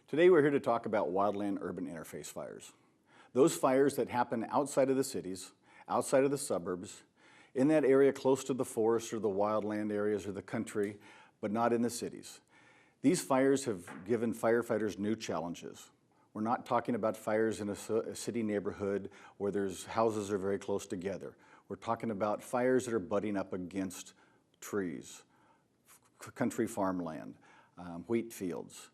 Today we're here to talk about wildland-urban interface fires. Those fires that happen outside of the cities, outside of the suburbs, in that area close to the forest or the wildland areas or the country, but not in the cities. These fires have given firefighters new challenges. We're not talking about fires in a city neighborhood where houses are very close together. We're talking about fires that are butting up against trees, country farmland, wheat fields.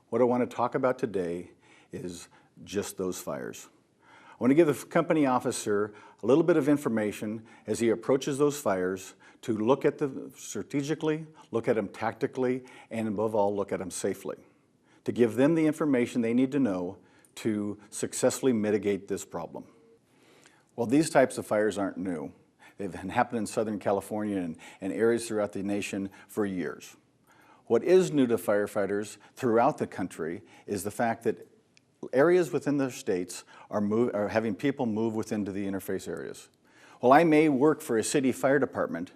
What I want to talk about today is just those fires. I want to give the company officer a little bit of information as he approaches those fires to look at them strategically, look at them tactically, and above all, look at them safely. To give them the information they need to know to successfully mitigate this problem. Well, these types of fires aren't new. They've happened in Southern California and areas throughout the nation for years. What is new to firefighters throughout the country is the fact that areas within their states are having people move within to the interface areas. While I may work for a city fire department,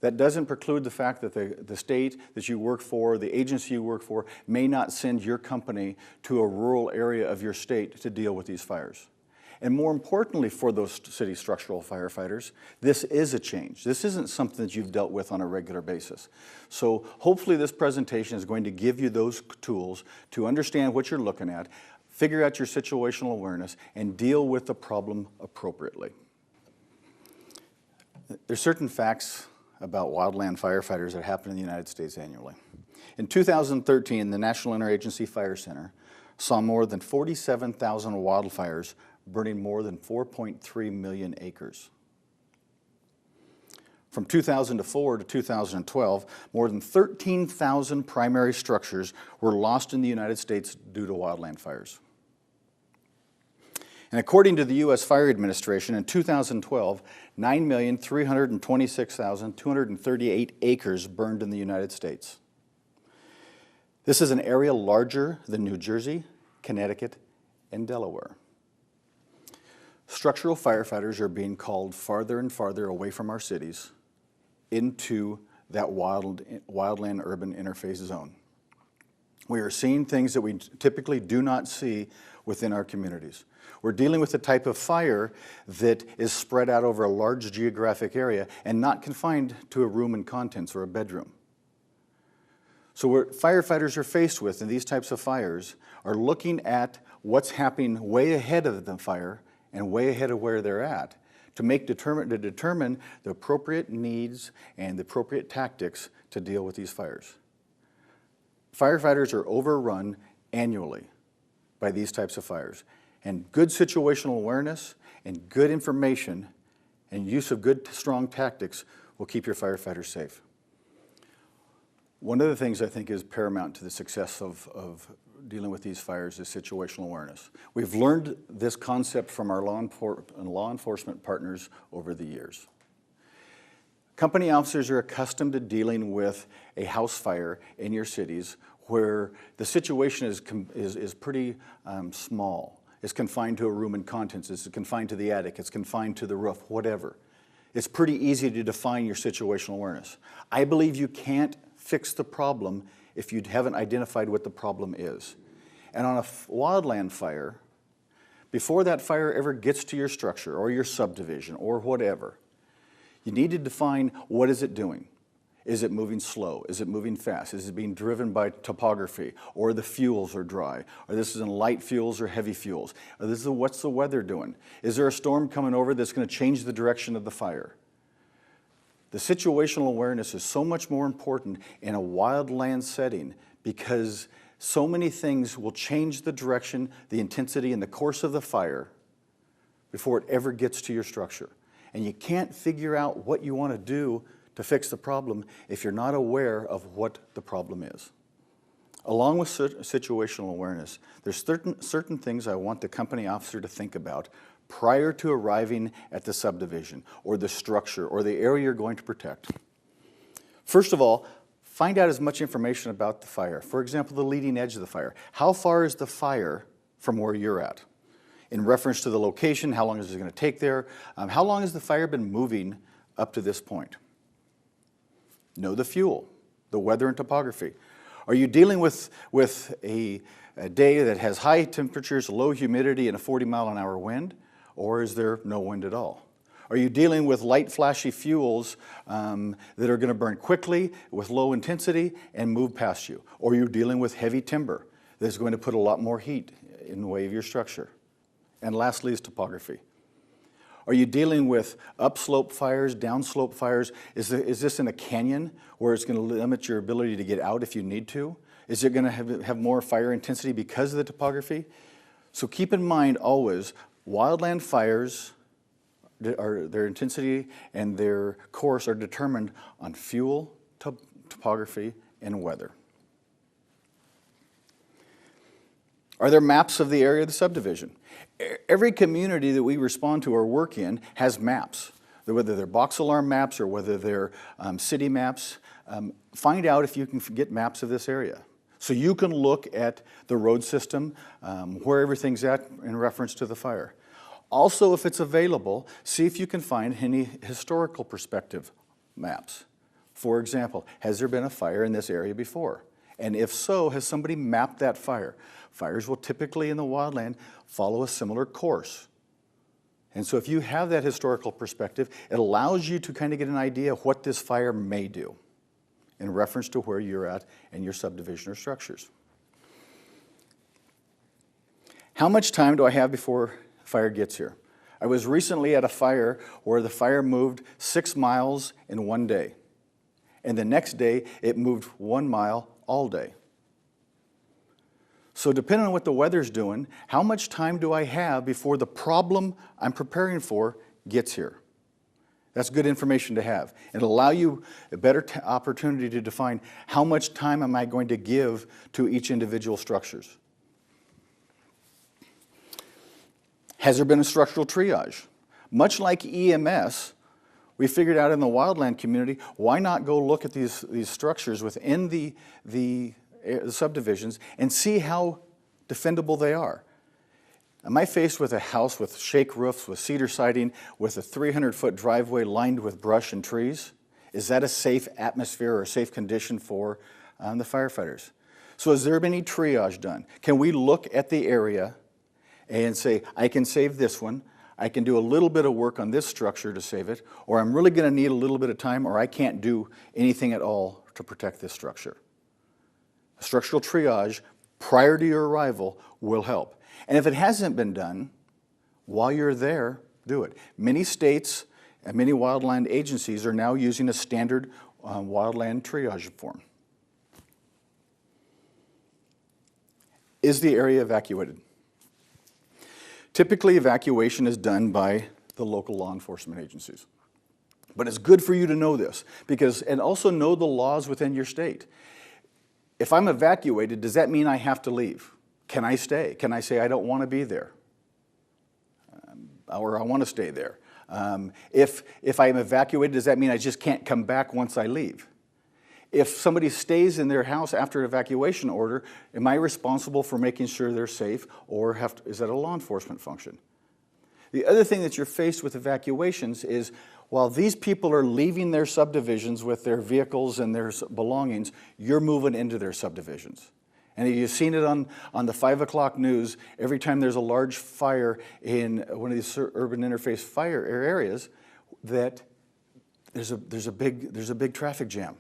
that doesn't preclude the fact that the state that you work for, the agency you work for, may not send your company to a rural area of your state to deal with these fires. And more importantly for those city structural firefighters, this is a change. This isn't something that you've dealt with on a regular basis. So hopefully this presentation is going to give you those tools to understand what you're looking at, figure out your situational awareness, and deal with the problem appropriately. There's certain facts about wildland firefighters that happen in the United States annually. In 2013, the National Interagency Fire Center saw more than 47,000 wildfires burning more than 4.3 million acres. From 2004 to 2012, more than 13,000 primary structures were lost in the United States due to wildland fires. And according to the U.S. Fire Administration, in 2012, 9,326,238 acres burned in the United States. This is an area larger than New Jersey, Connecticut, and Delaware. Structural firefighters are being called farther and farther away from our cities into that wildland-urban interface zone. We are seeing things that we typically do not see within our communities. We're dealing with a type of fire that is spread out over a large geographic area and not confined to a room and contents or a bedroom. So what firefighters are faced with in these types of fires are looking at what's happening way ahead of the fire and way ahead of where they're at to determine the appropriate needs and the appropriate tactics to deal with these fires. Firefighters are overrun annually by these types of fires, and good situational awareness and good information and use of good, strong tactics will keep your firefighters safe. One of the things I think is paramount to the success of dealing with these fires is situational awareness. We've learned this concept from our law enforcement partners over the years. Company officers are accustomed to dealing with a house fire in your cities where the situation is pretty small. It's confined to a room and contents, it's confined to the attic, it's confined to the roof, whatever. It's pretty easy to define your situational awareness. I believe you can't fix the problem if you haven't identified what the problem is. And on a wildland fire, before that fire ever gets to your structure or your subdivision or whatever, you need to define what is it doing. Is it moving slow? Is it moving fast? Is it being driven by topography? Or the fuels are dry? Or this is in light fuels or heavy fuels? Or this is what's the weather doing? Is there a storm coming over that's going to change the direction of the fire? The situational awareness is so much more important in a wildland setting because so many things will change the direction, the intensity, and the course of the fire before it ever gets to your structure. And you can't figure out what you want to do to fix the problem if you're not aware of what the problem is. Along with situational awareness, there's certain things I want the company officer to think about prior to arriving at the subdivision or the structure or the area you're going to protect. First of all, find out as much information about the fire. For example, the leading edge of the fire. How far is the fire from where you're at? In reference to the location, how long is it going to take there? How long has the fire been moving up to this point? Know the fuel, the weather and topography. Are you dealing with a a day that has high temperatures, low humidity, and a 40-mile-an-hour wind? Or is there no wind at all? Are you dealing with light, flashy fuels that are going to burn quickly with low intensity and move past you? Or are you dealing with heavy timber that's going to put a lot more heat in the way of your structure? And lastly is topography. Are you dealing with upslope fires, downslope fires? Is this in a canyon where it's going to limit your ability to get out if you need to? Is it going to have more fire intensity because of the topography? So keep in mind always, wildland fires, their intensity and their course are determined on fuel, topography, and weather. Are there maps of the area of the subdivision? Every community that we respond to or work in has maps, whether they're box alarm maps or whether they're city maps. Find out if you can get maps of this area. So you can look at the road system, where everything's at in reference to the fire. Also, if it's available, see if you can find any historical perspective maps. For example, has there been a fire in this area before? And if so, has somebody mapped that fire? Fires will typically in the wildland follow a similar course. And so if you have that historical perspective, it allows you to kind of get an idea of what this fire may do in reference to where you're at in your subdivision or structures. How much time do I have before fire gets here? I was recently at a fire where the fire moved 6 miles in one day. And the next day, it moved 1 mile all day. So depending on what the weather's doing, how much time do I have before the problem I'm preparing for gets here? That's good information to have. It'll allow you a better opportunity to define how much time am I going to give to each individual structures. Has there been a structural triage? Much like EMS, we figured out in the wildland community, why not go look at these structures within the subdivisions and see how defendable they are? Am I faced with a house with shake roofs, with cedar siding, with a 300-foot driveway lined with brush and trees? Is that a safe atmosphere or a safe condition for the firefighters? So has there been any triage done? Can we look at the area and say, I can save this one, I can do a little bit of work on this structure to save it, or I'm really going to need a little bit of time, or I can't do anything at all to protect this structure? A structural triage prior to your arrival will help. And if it hasn't been done, while you're there, do it. Many states and many wildland agencies are now using a standard wildland triage form. Is the area evacuated? Typically, evacuation is done by the local law enforcement agencies. But it's good for you to know this, and also know the laws within your state. If I'm evacuated, does that mean I have to leave? Can I stay? Can I say I don't want to be there? Or I want to stay there? If I'm evacuated, does that mean I just can't come back once I leave? If somebody stays in their house after an evacuation order, am I responsible for making sure they're safe, or is that a law enforcement function? The other thing that you're faced with evacuations is, while these people are leaving their subdivisions with their vehicles and their belongings, you're moving into their subdivisions. And you've seen it on the 5 o'clock news, every time there's a large fire in one of these urban interface fire areas, that there's a big traffic jam.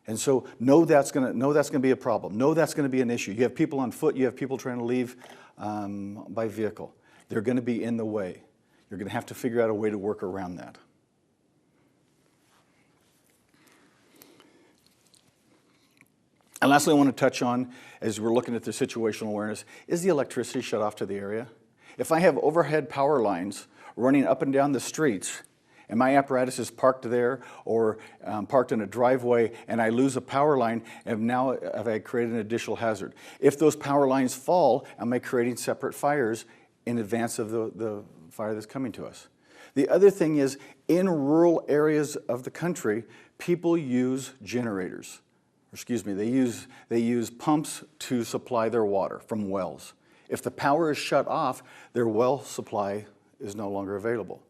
And so know that's going to be a problem. Know that's going to be an issue. You have people on foot. You have people trying to leave by vehicle. They're going to be in the way. You're going to have to figure out a way to work around that. And lastly, I want to touch on, as we're looking at the situational awareness, is the electricity shut off to the area? If I have overhead power lines running up and down the streets, and my apparatus is parked there or parked in a driveway, and I lose a power line, and now have I created an additional hazard? If those power lines fall, am I creating separate fires in advance of the fire that's coming to us? The other thing is, in rural areas of the country, people use generators. They use pumps to supply their water from wells. If the power is shut off, their well supply is no longer available.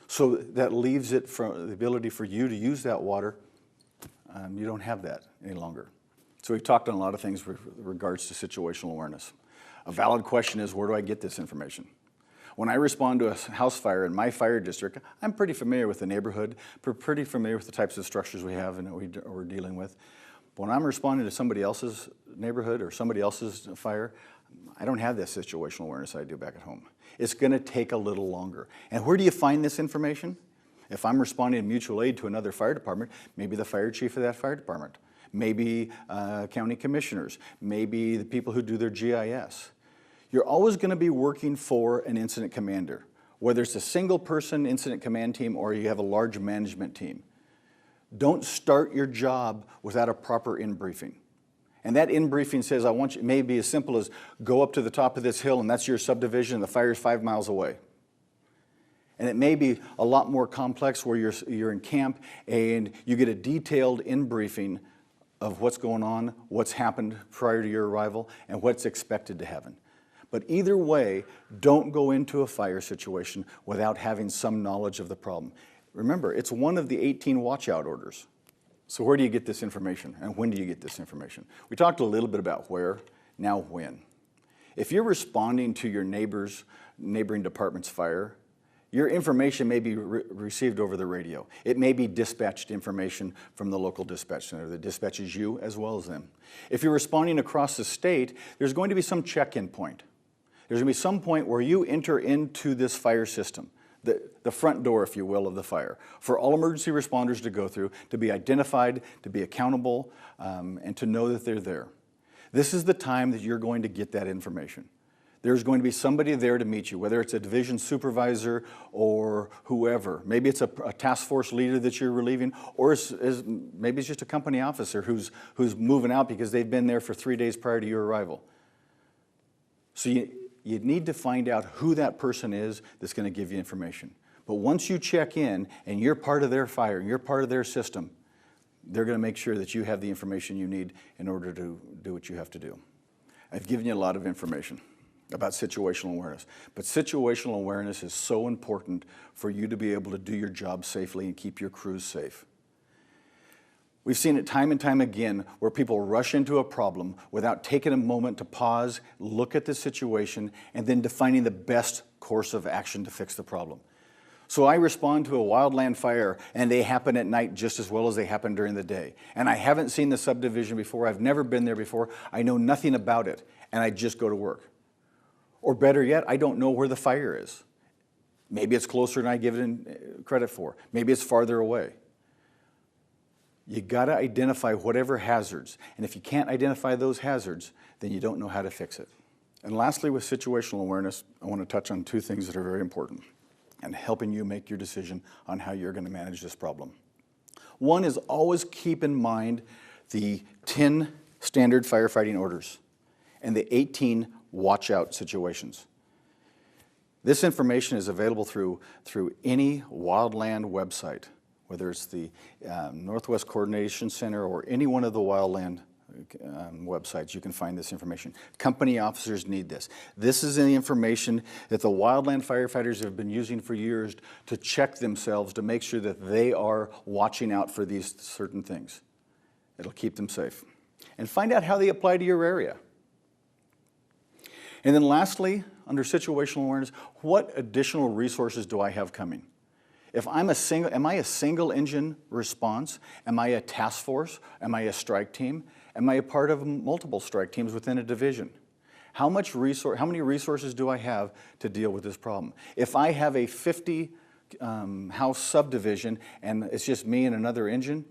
So that leaves it for the ability for you to use that water. You don't have that any longer. So we've talked on a lot of things with regards to situational awareness. A valid question is, where do I get this information? When I respond to a house fire in my fire district, I'm pretty familiar with the neighborhood, pretty familiar with the types of structures we have and that we're dealing with. But when I'm responding to somebody else's neighborhood or somebody else's fire, I don't have that situational awareness I do back at home. It's going to take a little longer. And where do you find this information? If I'm responding in mutual aid to another fire department, maybe the fire chief of that fire department, maybe county commissioners, maybe the people who do their GIS. You're always going to be working for an incident commander, whether it's a single person incident command team or you have a large management team. Don't start your job without a proper in-briefing. And that in-briefing says, I want you, it may be as simple as go up to the top of this hill and that's your subdivision and the fire's 5 miles away. And it may be a lot more complex where you're in camp and you get a detailed in-briefing of what's going on, what's happened prior to your arrival, and what's expected to happen. But either way, don't go into a fire situation without having some knowledge of the problem. Remember, it's one of the 18 watch-out orders. So where do you get this information, and when do you get this information? We talked a little bit about where, now when. If you're responding to your neighboring department's fire, your information may be received over the radio. It may be dispatched information from the local dispatch center that dispatches you as well as them. If you're responding across the state, there's going to be some check-in point. There's going to be some point where you enter into this fire system, the front door, if you will, of the fire, for all emergency responders to go through, to be identified, to be accountable, and to know that they're there. This is the time that you're going to get that information. There's going to be somebody there to meet you, whether it's a division supervisor or whoever. Maybe it's a task force leader that you're relieving, or maybe it's just a company officer who's moving out because they've been there for 3 days prior to your arrival. So you need to find out who that person is that's going to give you information. But once you check in and you're part of their fire, and you're part of their system, they're going to make sure that you have the information you need in order to do what you have to do. I've given you a lot of information about situational awareness, but situational awareness is so important for you to be able to do your job safely and keep your crews safe. We've seen it time and time again where people rush into a problem without taking a moment to pause, look at the situation, and then defining the best course of action to fix the problem. So I respond to a wildland fire and they happen at night just as well as they happen during the day. And I haven't seen the subdivision before, I've never been there before, I know nothing about it, and I just go to work. Or better yet, I don't know where the fire is. Maybe it's closer than I give it credit for. Maybe it's farther away. You gotta identify whatever hazards, and if you can't identify those hazards, then you don't know how to fix it. And lastly, with situational awareness, I want to touch on 2 things that are very important and helping you make your decision on how you're going to manage this problem. One is always keep in mind the 10 standard firefighting orders and the 18 watch-out situations. This information is available through any Wildland website, whether it's the Northwest Coordination Center or any one of the Wildland websites. You can find this information. Company officers need this. This is the information that the wildland firefighters have been using for years to check themselves, to make sure that they are watching out for these certain things. It'll keep them safe. And find out how they apply to your area. And then lastly, under situational awareness, what additional resources do I have coming? If I'm am I a single engine response? Am I a task force? Am I a strike team? Am I a part of multiple strike teams within a division? How many resources do I have to deal with this problem? If I have a 50 house subdivision and it's just me and another engine,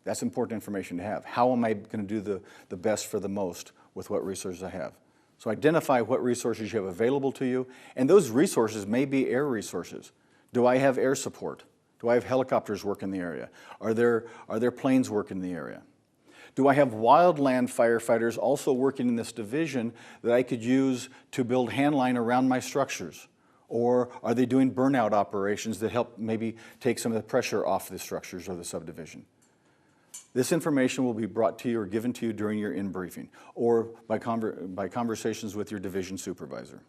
that's important information to have. How am I going to do the best for the most with what resources I have? So identify what resources you have available to you, and those resources may be air resources. Do I have air support? Do I have helicopters work in the area? Are there planes working in the area? Do I have wildland firefighters also working in this division that I could use to build handline around my structures? Or are they doing burnout operations that help maybe take some of the pressure off the structures or the subdivision? This information will be brought to you or given to you during your in-briefing or by conversations with your division supervisor.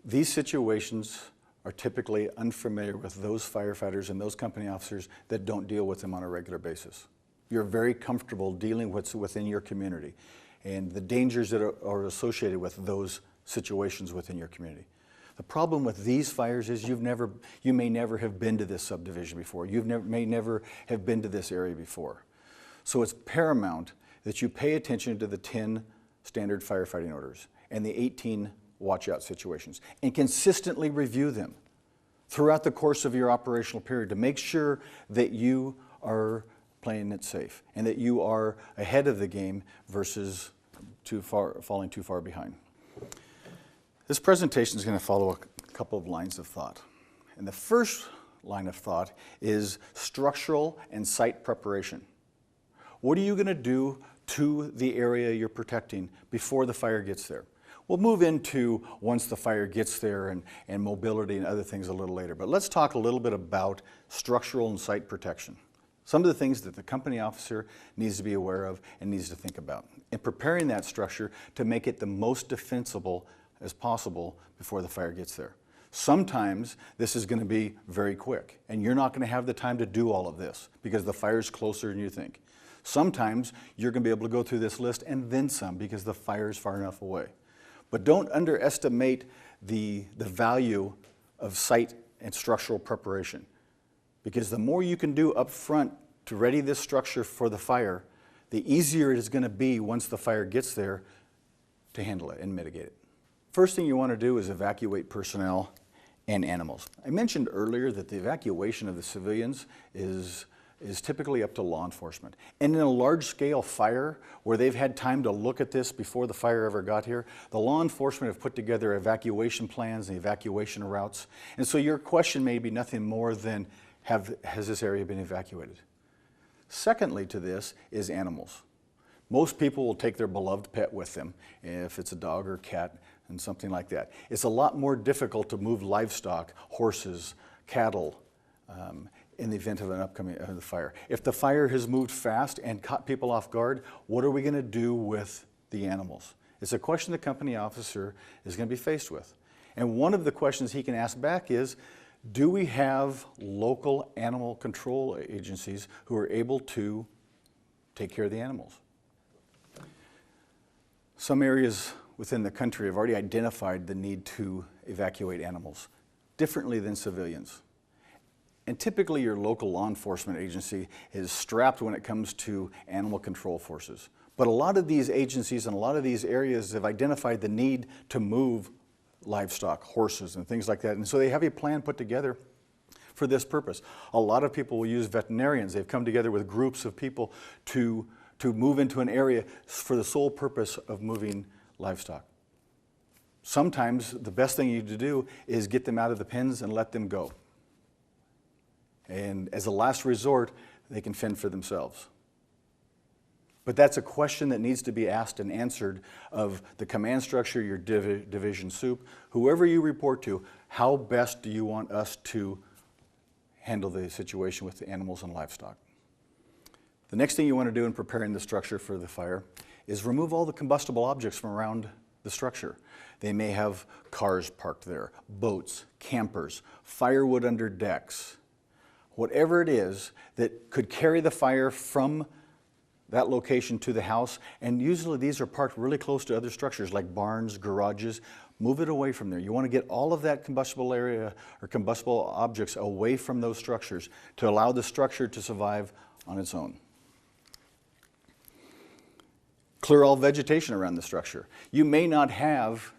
These situations are typically unfamiliar with those firefighters and those company officers that don't deal with them on a regular basis. You're very comfortable dealing with what's within your community. and the dangers that are associated with those situations within your community. The problem with these fires is you may never have been to this subdivision before. May never have been to this area before. So it's paramount that you pay attention to the 10 standard firefighting orders and the 18 watch out situations and consistently review them throughout the course of your operational period to make sure that you are playing it safe and that you are ahead of the game versus falling too far behind. This presentation is going to follow a couple of lines of thought. And the first line of thought is structural and site preparation. What are you going to do to the area you're protecting before the fire gets there? We'll move into once the fire gets there and mobility and other things a little later. But let's talk a little bit about structural and site protection. Some of the things that the company officer needs to be aware of and needs to think about in preparing that structure to make it the most defensible as possible before the fire gets there. Sometimes this is going to be very quick and you're not going to have the time to do all of this because the fire's closer than you think. Sometimes you're going to be able to go through this list and then some because the fire is far enough away. But don't underestimate the value of site and structural preparation, because the more you can do up front to ready this structure for the fire, the easier it is going to be once the fire gets there to handle it and mitigate it. First thing you want to do is evacuate personnel and animals. I mentioned earlier that the evacuation of the civilians is typically up to law enforcement. And in a large-scale fire, where they've had time to look at this before the fire ever got here, the law enforcement have put together evacuation plans and evacuation routes. And so your question may be nothing more than, has this area been evacuated? Secondly to this is animals. Most people will take their beloved pet with them, if it's a dog or cat and something like that. It's a lot more difficult to move livestock, horses, cattle, in the event of an upcoming fire. If the fire has moved fast and caught people off guard, what are we going to do with the animals? It's a question the company officer is going to be faced with. And one of the questions he can ask back is, do we have local animal control agencies who are able to take care of the animals? Some areas within the country have already identified the need to evacuate animals differently than civilians. And typically your local law enforcement agency is strapped when it comes to animal control forces. But a lot of these agencies and a lot of these areas have identified the need to move livestock, horses, and things like that. And so they have a plan put together for this purpose. A lot of people will use veterinarians. They've come together with groups of people to move into an area for the sole purpose of moving livestock. Sometimes the best thing you need to do is get them out of the pens and let them go. And as a last resort, they can fend for themselves. But that's a question that needs to be asked and answered of the command structure, your division soup, whoever you report to, how best do you want us to handle the situation with the animals and livestock? The next thing you want to do in preparing the structure for the fire is remove all the combustible objects from around the structure. They may have cars parked there, boats, campers, firewood under decks, whatever it is that could carry the fire from that location to the house. And usually these are parked really close to other structures like barns, garages. Move it away from there. You want to get all of that combustible area or combustible objects away from those structures to allow the structure to survive on its own. Clear all vegetation around the structure. You may not have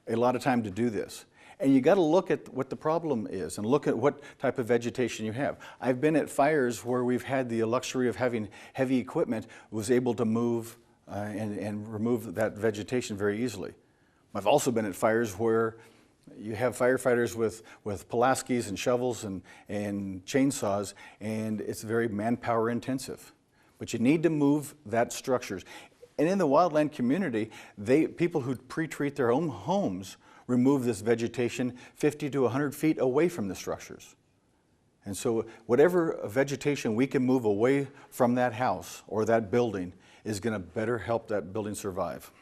a lot of time to do this. And you got to look at what the problem is and look at what type of vegetation you have. I've been at fires where we've had the luxury of having heavy equipment, was able to move and remove that vegetation very easily. I've also been at fires where you have firefighters with Pulaskis and shovels and chainsaws, and it's very manpower intensive. But you need to move that structures. And in the wildland community, people who pre-treat their own homes remove this vegetation 50 to 100 feet away from the structures. And so whatever vegetation we can move away from that house or that building is going to better help that building survive.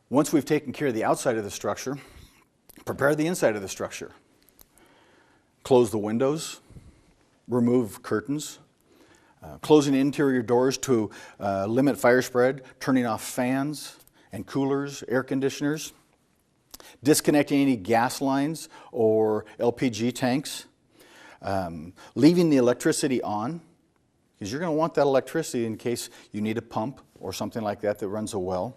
Once we've taken care of the outside of the structure, prepare the inside of the structure. Close the windows, remove curtains, Closing interior doors to limit fire spread, turning off fans and coolers, air conditioners, disconnecting any gas lines or LPG tanks, leaving the electricity on, because you're going to want that electricity in case you need a pump or something like that that runs a well.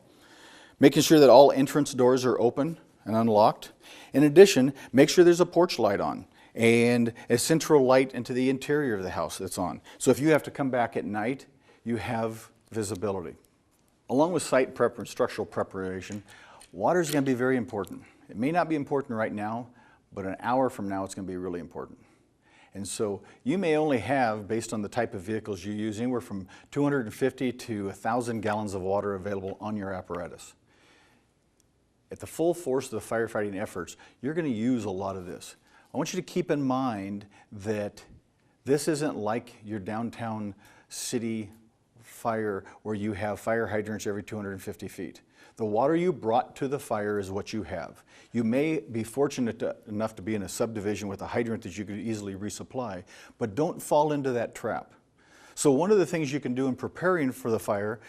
Making sure that all entrance doors are open and unlocked. In addition, make sure there's a porch light on and a central light into the interior of the house that's on. So if you have to come back at night, you have visibility. Along with site prep and structural preparation, water is going to be very important. It may not be important right now, but an hour from now it's going to be really important. And so you may only have, based on the type of vehicles you use, anywhere from 250 to 1,000 gallons of water available on your apparatus. At the full force of the firefighting efforts, you're going to use a lot of this. I want you to keep in mind that this isn't like your downtown city fire where you have fire hydrants every 250 feet. The water you brought to the fire is what you have. You may be fortunate enough to be in a subdivision with a hydrant that you could easily resupply, but don't fall into that trap. So one of the things you can do in preparing for the fire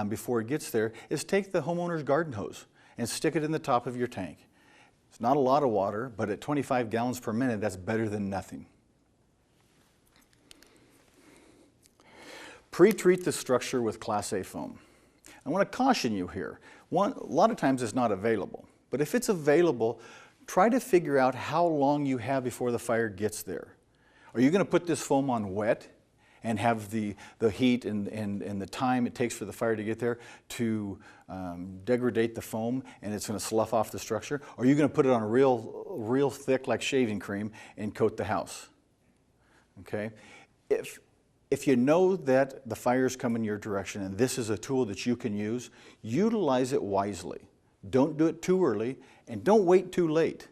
before it gets there is take the homeowner's garden hose and stick it in the top of your tank. It's not a lot of water, but at 25 gallons per minute, that's better than nothing. Pre-treat the structure with Class A foam. I want to caution you here. A lot of times it's not available, but if it's available, try to figure out how long you have before the fire gets there. Are you going to put this foam on wet and have the heat and the time it takes for the fire to get there to degrade the foam and it's going to slough off the structure? Or are you going to put it on a real thick like shaving cream and coat the house? Okay? If you know that the fire's coming your direction and this is a tool that you can use, utilize it wisely. Don't do it too early and don't wait too late.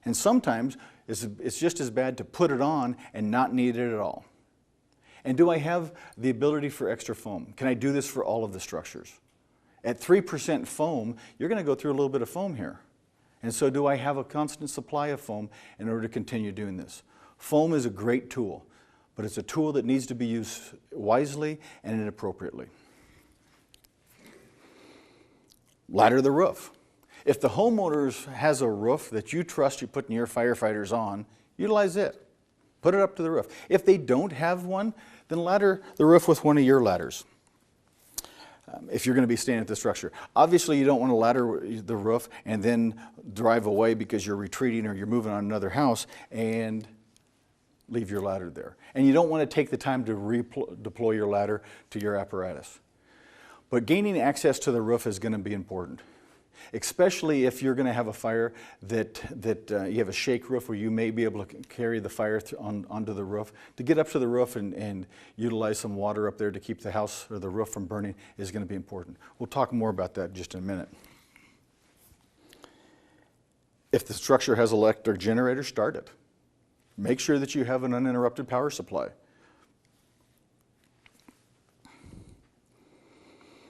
And sometimes it's just as bad to put it on and not need it at all. And do I have the ability for extra foam? Can I do this for all of the structures? At 3% foam, you're going to go through a little bit of foam here. And so do I have a constant supply of foam in order to continue doing this? Foam is a great tool, but it's a tool that needs to be used wisely and appropriately. Ladder the roof. If the homeowner has a roof that you trust you're putting your firefighters on, utilize it. Put it up to the roof. If they don't have one, then ladder the roof with one of your ladders. If you're going to be staying at the structure. Obviously, you don't want to ladder the roof and then drive away because you're retreating or you're moving on another house and leave your ladder there. And you don't want to take the time to deploy your ladder to your apparatus. But gaining access to the roof is going to be important, especially if you're going to have a fire that you have a shake roof where you may be able to carry the fire onto the roof. To get up to the roof and utilize some water up there to keep the house or the roof from burning is going to be important. We'll talk more about that in just a minute. If the structure has an electric generator, start it. Make sure that you have an uninterrupted power supply.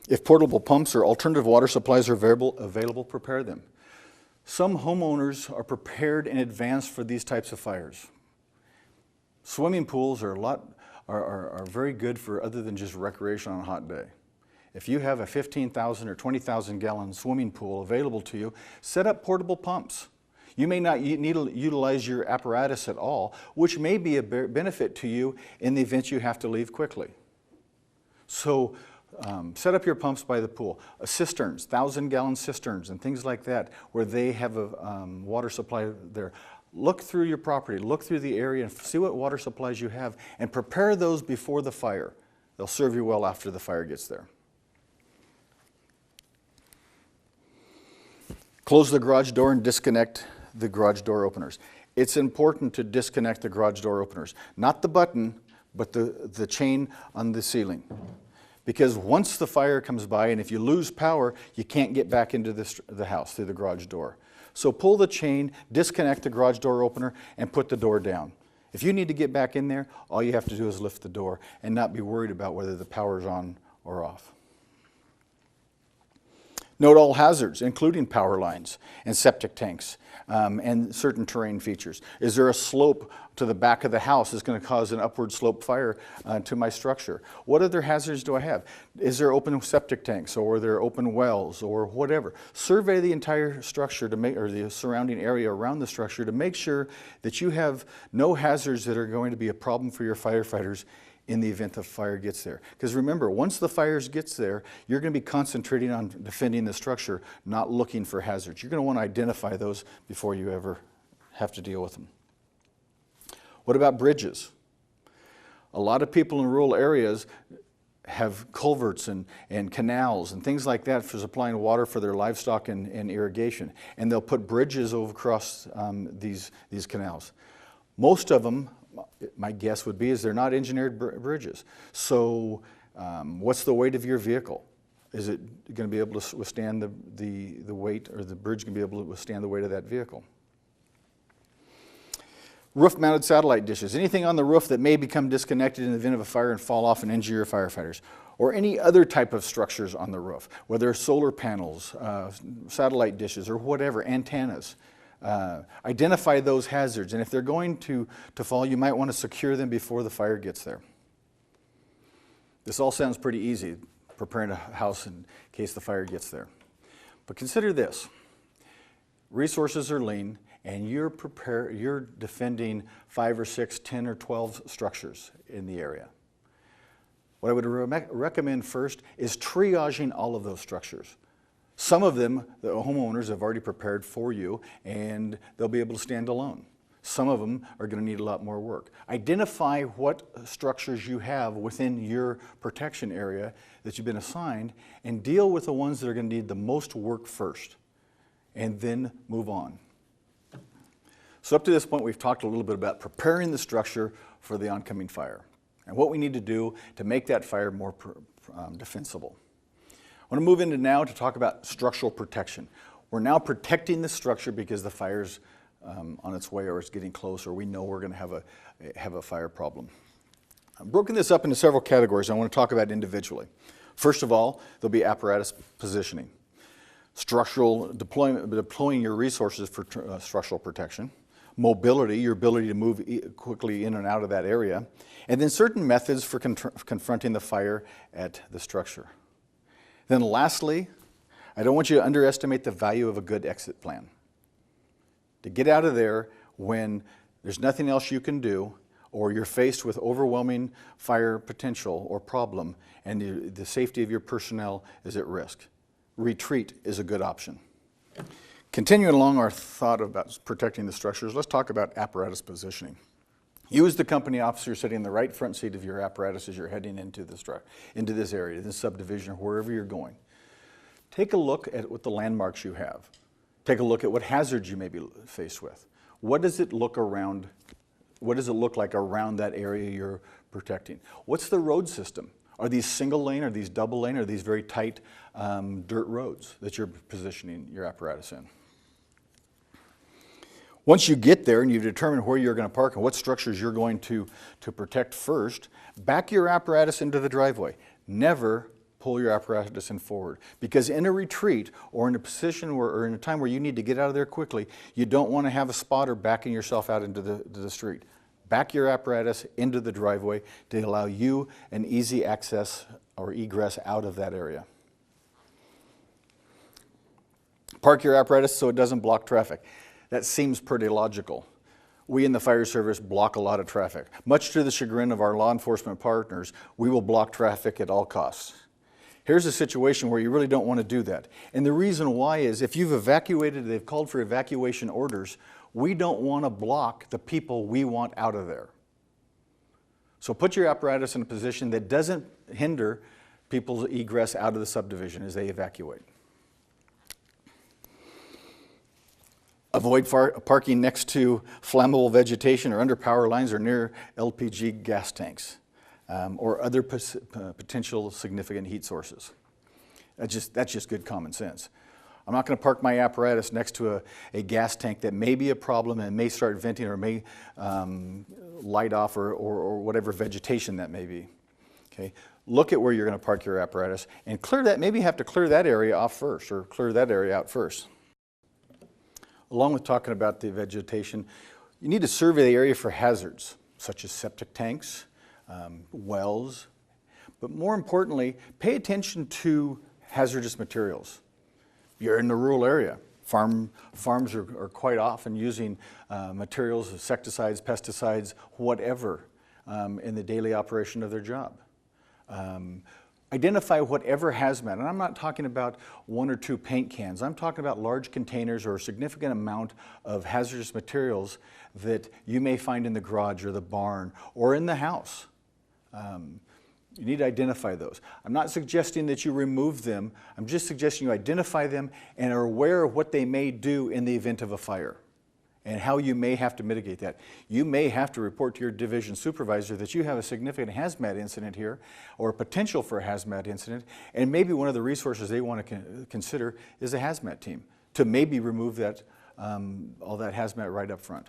If portable pumps or alternative water supplies are available, prepare them. Some homeowners are prepared in advance for these types of fires. Swimming pools are very good for other than just recreation on a hot day. If you have a 15,000 or 20,000 gallon swimming pool available to you, set up portable pumps. You may not need to utilize your apparatus at all, which may be a benefit to you in the event you have to leave quickly. So set up your pumps by the pool. Cisterns, 1,000-gallon cisterns and things like that where they have a water supply there. Look through your property, look through the area and see what water supplies you have and prepare those before the fire. They'll serve you well after the fire gets there. Close the garage door and disconnect the garage door openers. It's important to disconnect the garage door openers. Not the button, but the chain on the ceiling. Because once the fire comes by and if you lose power, you can't get back into the house through the garage door. So pull the chain, disconnect the garage door opener, and put the door down. If you need to get back in there, all you have to do is lift the door and not be worried about whether the power's on or off. Note all hazards, including power lines and septic tanks and certain terrain features. Is there a slope to the back of the house that's going to cause an upward slope fire to my structure? What other hazards do I have? Is there open septic tanks, or are there open wells, or whatever? Survey the entire structure to make, or the surrounding area around the structure, to make sure that you have no hazards that are going to be a problem for your firefighters in the event the fire gets there. Because remember, once the fire gets there, you're going to be concentrating on defending the structure, not looking for hazards. You're going to want to identify those before you ever have to deal with them. What about bridges? A lot of people in rural areas have culverts and canals and things like that for supplying water for their livestock and irrigation. And they'll put bridges over across these canals. Most of them, my guess would be, is they're not engineered bridges. So what's the weight of your vehicle? Is it going to be able to withstand the weight, or the bridge going to be able to withstand the weight of that vehicle? Roof-mounted satellite dishes. Anything on the roof that may become disconnected in the event of a fire and fall off and injure your firefighters. Or any other type of structures on the roof, whether solar panels, satellite dishes, or whatever, antennas. Identify those hazards, and if they're going to fall, you might want to secure them before the fire gets there. This all sounds pretty easy, preparing a house in case the fire gets there. But consider this. Resources are lean, and you're defending 5 or 6, 10 or 12 structures in the area. What I would recommend first is triaging all of those structures. Some of them, the homeowners have already prepared for you, and they'll be able to stand alone. Some of them are going to need a lot more work. Identify what structures you have within your protection area that you've been assigned, and deal with the ones that are going to need the most work first, and then move on. So up to this point, we've talked a little bit about preparing the structure for the oncoming fire, and what we need to do to make that fire more defensible. I want to move into now to talk about structural protection. We're now protecting the structure because the fire's on its way, or it's getting close, or we know we're going to have a fire problem. I've broken this up into several categories I want to talk about individually. First of all, there'll be apparatus positioning. Structural deploying your resources for structural protection. Mobility, your ability to move quickly in and out of that area. And then certain methods for confronting the fire at the structure. Then lastly, I don't want you to underestimate the value of a good exit plan. To get out of there when there's nothing else you can do, or you're faced with overwhelming fire potential or problem, and the safety of your personnel is at risk. Retreat is a good option. Continuing along our thought about protecting the structures, let's talk about apparatus positioning. You as the company officer sitting in the right front seat of your apparatus as you're heading into this area, this subdivision, or wherever you're going. Take a look at what the landmarks you have. Take a look at what hazards you may be faced with. What does it look around? What does it look like around that area you're protecting? What's the road system? Are these single lane, are these double lane, are these very tight dirt roads that you're positioning your apparatus in? Once you get there and you've determined where you're going to park and what structures you're going to protect first, back your apparatus into the driveway. Never pull your apparatus in forward, because in a retreat or in a position or in a time where you need to get out of there quickly, you don't want to have a spotter backing yourself out into the street. Back your apparatus into the driveway to allow you an easy access or egress out of that area. Park your apparatus so it doesn't block traffic. That seems pretty logical. We in the fire service block a lot of traffic. Much to the chagrin of our law enforcement partners, we will block traffic at all costs. Here's a situation where you really don't want to do that. And the reason why is if you've evacuated, they've called for evacuation orders, we don't want to block the people we want out of there. So put your apparatus in a position that doesn't hinder people's egress out of the subdivision as they evacuate. Avoid parking next to flammable vegetation or under power lines or near LPG gas tanks or other potential significant heat sources. That's just good common sense. I'm not going to park my apparatus next to a gas tank that may be a problem and may start venting or may light off or whatever vegetation that may be. Okay? look at where you're going to park your apparatus, and clear that. Maybe you have to clear that area off first, or clear that area out first. Along with talking about the vegetation, you need to survey the area for hazards, such as septic tanks, wells, but more importantly, pay attention to hazardous materials. You're in the rural area. Farms are quite often using materials, insecticides, pesticides, whatever, in the daily operation of their job. Identify whatever hazmat, and I'm not talking about 1 or 2 paint cans. I'm talking about large containers or a significant amount of hazardous materials that you may find in the garage or the barn or in the house. You need to identify those. I'm not suggesting that you remove them. I'm just suggesting you identify them and are aware of what they may do in the event of a fire and how you may have to mitigate that. You may have to report to your division supervisor that you have a significant hazmat incident here or potential for a hazmat incident, and maybe one of the resources they want to consider is a hazmat team to maybe remove that, all that hazmat right up front.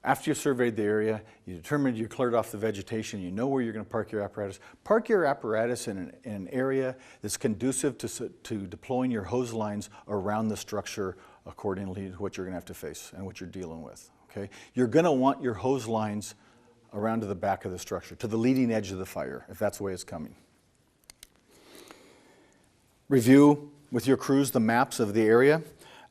After you surveyed the area, you determined you cleared off the vegetation, you know where you're going to park your apparatus. Park your apparatus in an area that's conducive to deploying your hose lines around the structure accordingly to what you're going to have to face and what you're dealing with. Okay? You're going to want your hose lines around to the back of the structure, to the leading edge of the fire, if that's the way it's coming. Review with your crews the maps of the area.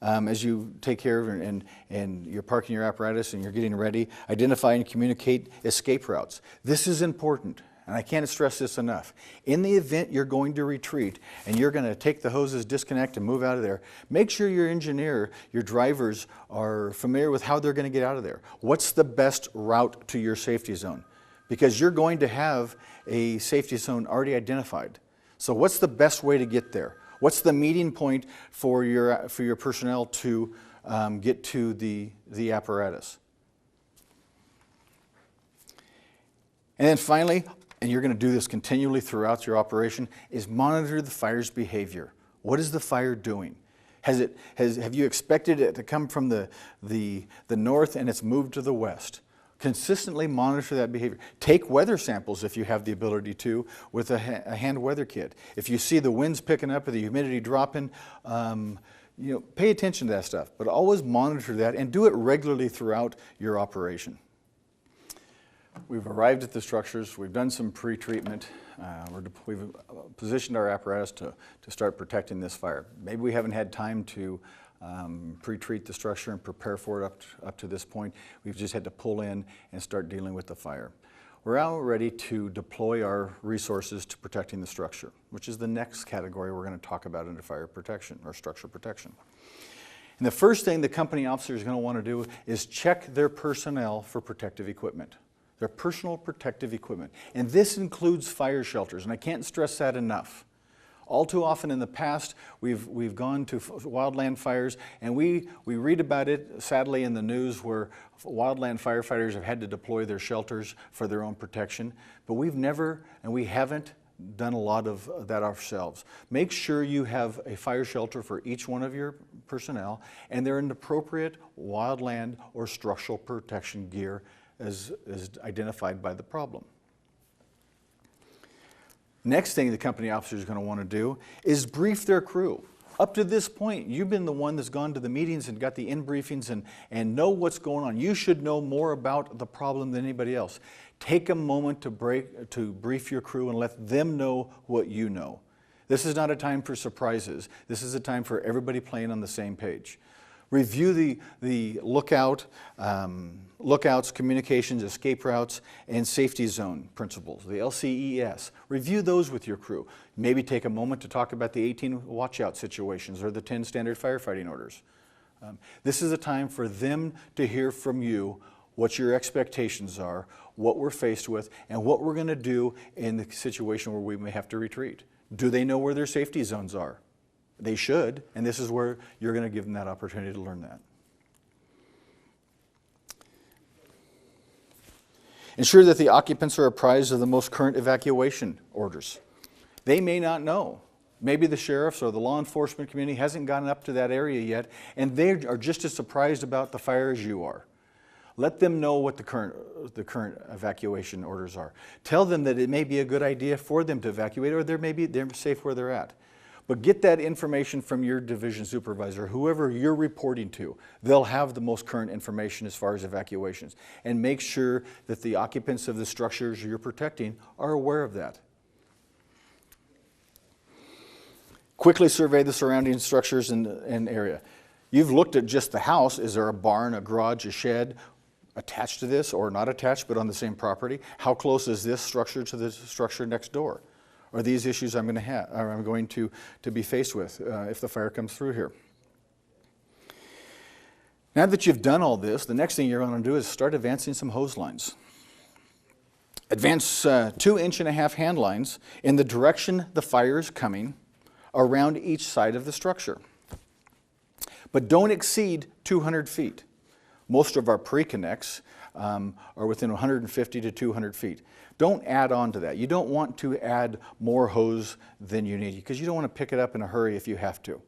As you take care of and you're parking your apparatus and you're getting ready, identify and communicate escape routes. This is important, and I can't stress this enough. In the event you're going to retreat and you're going to take the hoses, disconnect, and move out of there, make sure your engineer, your drivers are familiar with how they're going to get out of there. What's the best route to your safety zone? Because you're going to have a safety zone already identified. So what's the best way to get there? What's the meeting point for your personnel to get to the apparatus? And then finally, and you're going to do this continually throughout your operation, is monitor the fire's behavior. What is the fire doing? Have you expected it to come from the north and it's moved to the west? Consistently monitor that behavior. Take weather samples if you have the ability to with a hand weather kit. If you see the winds picking up or the humidity dropping, pay attention to that stuff. But always monitor that and do it regularly throughout your operation. We've arrived at the structures. We've done some pre-treatment. We've positioned our apparatus to start protecting this fire. Maybe we haven't had time to pre-treat the structure and prepare for it up to this point. We've just had to pull in and start dealing with the fire. We're now ready to deploy our resources to protecting the structure, which is the next category we're going to talk about under fire protection or structure protection. And the first thing the company officer is going to want to do is check their personnel for protective equipment, their personal protective equipment. And this includes fire shelters, and I can't stress that enough. All too often in the past, we've gone to wildland fires, and we read about it, sadly, in the news where wildland firefighters have had to deploy their shelters for their own protection. But we've never, and we haven't, done a lot of that ourselves. Make sure you have a fire shelter for each one of your personnel, and they're in appropriate wildland or structural protection gear as identified by the problem. Next thing the company officer is going to want to do is brief their crew. Up to this point, you've been the one that's gone to the meetings and got the in-briefings and know what's going on. You should know more about the problem than anybody else. Take a moment to brief your crew and let them know what you know. This is not a time for surprises. This is a time for everybody playing on the same page. Review the lookouts, communications, escape routes, and safety zone principles, the LCES. Review those with your crew. Maybe take a moment to talk about the 18 watch-out situations or the 10 standard firefighting orders. This is a time for them to hear from you what your expectations are, what we're faced with, and what we're going to do in the situation where we may have to retreat. Do they know where their safety zones are? They should, and this is where you're going to give them that opportunity to learn that. Ensure that the occupants are apprised of the most current evacuation orders. They may not know. Maybe the sheriffs or the law enforcement community hasn't gotten up to that area yet, and they are just as surprised about the fire as you are. Let them know what the current evacuation orders are. Tell them that it may be a good idea for them to evacuate, or they're safe where they're at. But get that information from your division supervisor, whoever you're reporting to. They'll have the most current information as far as evacuations. And make sure that the occupants of the structures you're protecting are aware of that. Quickly survey the surrounding structures and area. You've looked at just the house. Is there a barn, a garage, a shed attached to this, or not attached but on the same property? How close is this structure to the structure next door? Are these issues I'm going to be faced with if the fire comes through here? Now that you've done all this, the next thing you're going to do is start advancing some hose lines. Advance 2.5-inch hand lines in the direction the fire is coming around each side of the structure. But don't exceed 200 feet. Most of our pre-connects are within 150 to 200 feet. Don't add on to that. You don't want to add more hose than you need, because you don't want to pick it up in a hurry if you have to.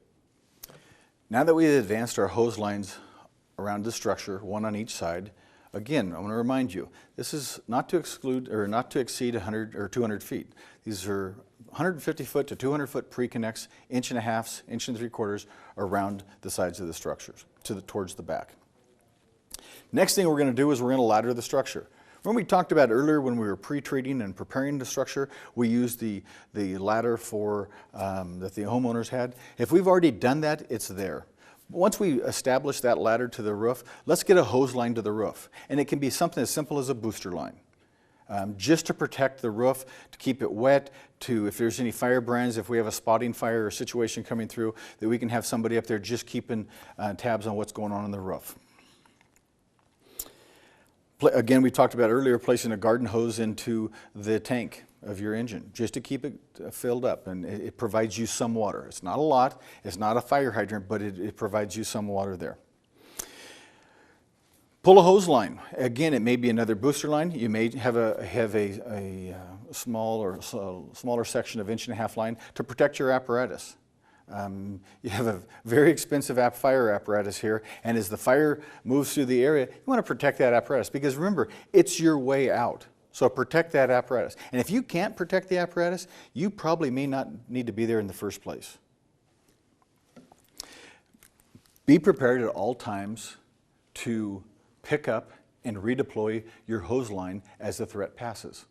Now that we've advanced our hose lines around the structure, one on each side, again, I want to remind you, this is not to exceed 100 or 200 feet. These are 150 foot to 200 foot pre-connects, 1.5 inches, 1 3/4 around the sides of the structures towards the back. Next thing we're going to do is we're going to ladder the structure. When we talked about earlier when we were pre-treating and preparing the structure, we used the ladder that the homeowners had. If we've already done that, it's there. Once we establish that ladder to the roof, let's get a hose line to the roof. And it can be something as simple as a booster line. Just to protect the roof, to keep it wet, if there's any fire brands, if we have a spotting fire or situation coming through, that we can have somebody up there just keeping tabs on what's going on the roof. Again, we talked about earlier placing a garden hose into the tank of your engine just to keep it filled up, and it provides you some water. It's not a lot, it's not a fire hydrant, but it provides you some water there. Pull a hose line. Again, it may be another booster line. You may have a smaller section of 1.5-inch line to protect your apparatus. You have a very expensive fire apparatus here, and as the fire moves through the area, you want to protect that apparatus, because remember, it's your way out. So protect that apparatus. And if you can't protect the apparatus, you probably may not need to be there in the first place. Be prepared at all times to pick up and redeploy your hose line as the threat passes.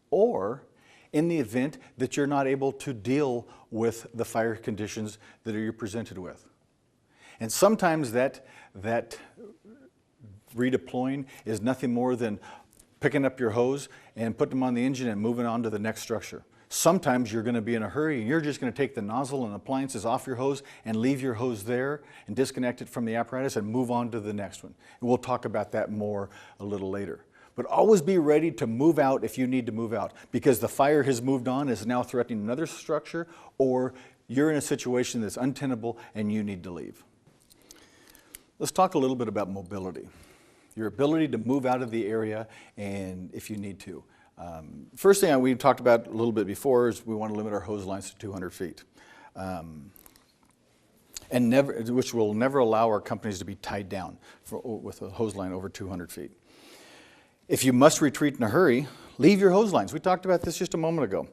Or in the event that you're not able to deal with the fire conditions that you're presented with. And sometimes that redeploying is nothing more than picking up your hose and putting them on the engine and moving on to the next structure. Sometimes you're going to be in a hurry and you're just going to take the nozzle and appliances off your hose and leave your hose there and disconnect it from the apparatus and move on to the next one. And we'll talk about that more a little later. But always be ready to move out if you need to move out, because the fire has moved on, is now threatening another structure, or you're in a situation that's untenable and you need to leave. Let's talk a little bit about mobility. Your ability to move out of the area, and if you need to. First thing we talked about a little bit before is we want to limit our hose lines to 200 feet. Which will never allow our companies to be tied down with a hose line over 200 feet. If you must retreat in a hurry, leave your hose lines. We talked about this just a moment ago.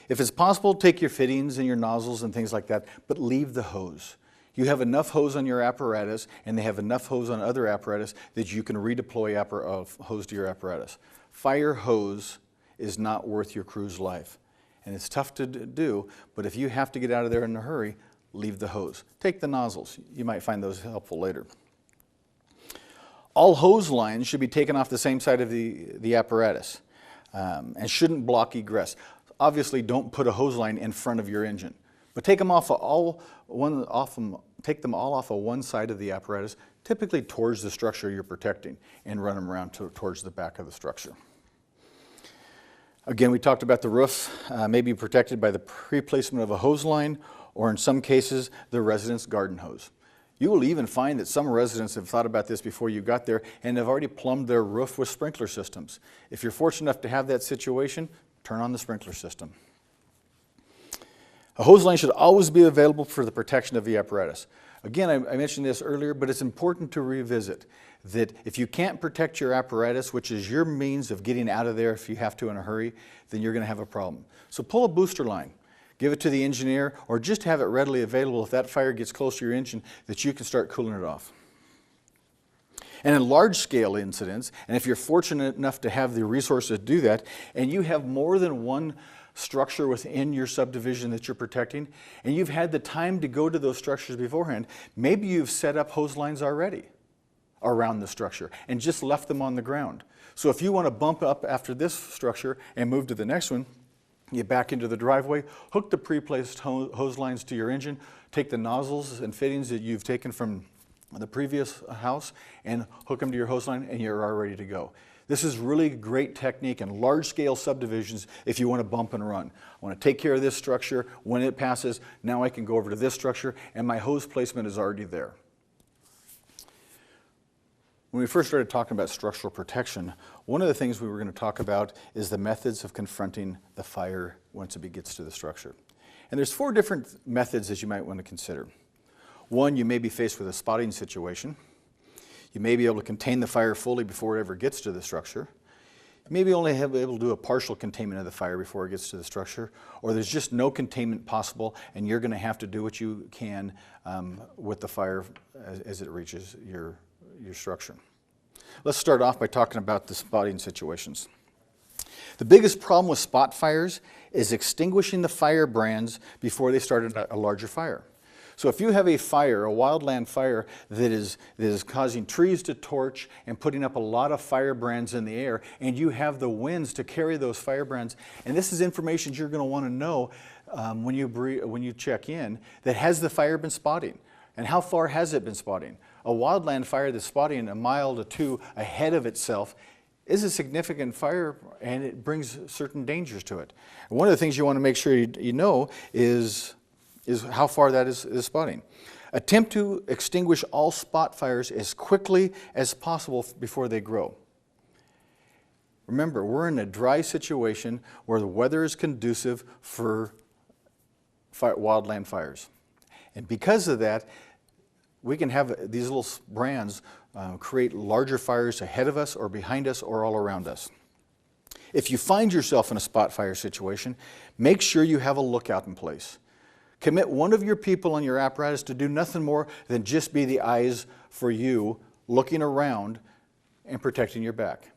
If it's possible, take your fittings and your nozzles and things like that, but leave the hose. You have enough hose on your apparatus, and they have enough hose on other apparatus that you can redeploy hose to your apparatus. Fire hose is not worth your crew's life. And it's tough to do, but if you have to get out of there in a hurry, leave the hose. Take the nozzles. You might find those helpful later. All hose lines should be taken off the same side of the apparatus and shouldn't block egress. Obviously, don't put a hose line in front of your engine, but take them all off of one side of the apparatus, typically towards the structure you're protecting, and run them around towards the back of the structure. Again, we talked about the roof may be protected by the pre-placement of a hose line, or in some cases, the resident's garden hose. You will even find that some residents have thought about this before you got there and have already plumbed their roof with sprinkler systems. If you're fortunate enough to have that situation, turn on the sprinkler system. A hose line should always be available for the protection of the apparatus. Again, I mentioned this earlier, but it's important to revisit that if you can't protect your apparatus, which is your means of getting out of there if you have to in a hurry, then you're going to have a problem. So pull a booster line, give it to the engineer, or just have it readily available if that fire gets close to your engine that you can start cooling it off. And in large-scale incidents, and if you're fortunate enough to have the resources to do that, and you have more than one structure within your subdivision that you're protecting, and you've had the time to go to those structures beforehand, maybe you've set up hose lines already around the structure and just left them on the ground. So if you want to bump up after this structure and move to the next one, you back into the driveway, hook the pre-placed hose lines to your engine, take the nozzles and fittings that you've taken from the previous house and hook them to your hose line, and you're all ready to go. This is really great technique in large-scale subdivisions if you want to bump and run. I want to take care of this structure. When it passes, now I can go over to this structure, and my hose placement is already there. When we first started talking about structural protection, one of the things we were going to talk about is the methods of confronting the fire once it gets to the structure. And there's 4 different methods that you might want to consider. One, you may be faced with a spotting situation. You may be able to contain the fire fully before it ever gets to the structure. You may be only able to do a partial containment of the fire before it gets to the structure, or there's just no containment possible and you're going to have to do what you can with the fire as it reaches your structure. Let's start off by talking about the spotting situations. The biggest problem with spot fires is extinguishing the fire brands before they start a larger fire. So if you have a fire, a wildland fire, that is causing trees to torch and putting up a lot of firebrands in the air, and you have the winds to carry those firebrands, and this is information you're going to want to know when you check in, that has the fire been spotting? And how far has it been spotting? A wildland fire that's spotting a mile to 2 ahead of itself is a significant fire, and it brings certain dangers to it. And one of the things you want to make sure you know is how far that is spotting. Attempt to extinguish all spot fires as quickly as possible before they grow. Remember, we're in a dry situation where the weather is conducive for wildland fires. And because of that, we can have these little brands create larger fires ahead of us or behind us or all around us. If you find yourself in a spot fire situation, make sure you have a lookout in place. Commit one of your people on your apparatus to do nothing more than just be the eyes for you, looking around and protecting your back.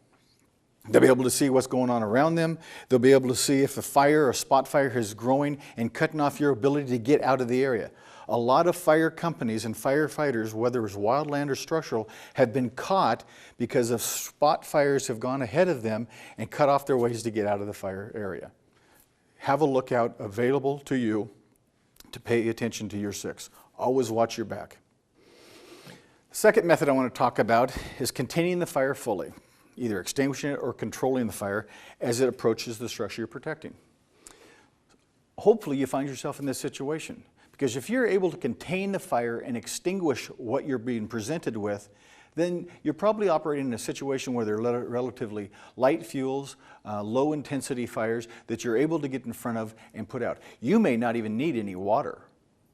They'll be able to see what's going on around them. They'll be able to see if a fire or spot fire is growing and cutting off your ability to get out of the area. A lot of fire companies and firefighters, whether it's wildland or structural, have been caught because of spot fires have gone ahead of them and cut off their ways to get out of the fire area. Have a lookout available to you to pay attention to your 6. Always watch your back. The second method I want to talk about is containing the fire fully, either extinguishing it or controlling the fire as it approaches the structure you're protecting. Hopefully you find yourself in this situation, because if you're able to contain the fire and extinguish what you're being presented with, then you're probably operating in a situation where there are relatively light fuels, low intensity fires that you're able to get in front of and put out. You may not even need any water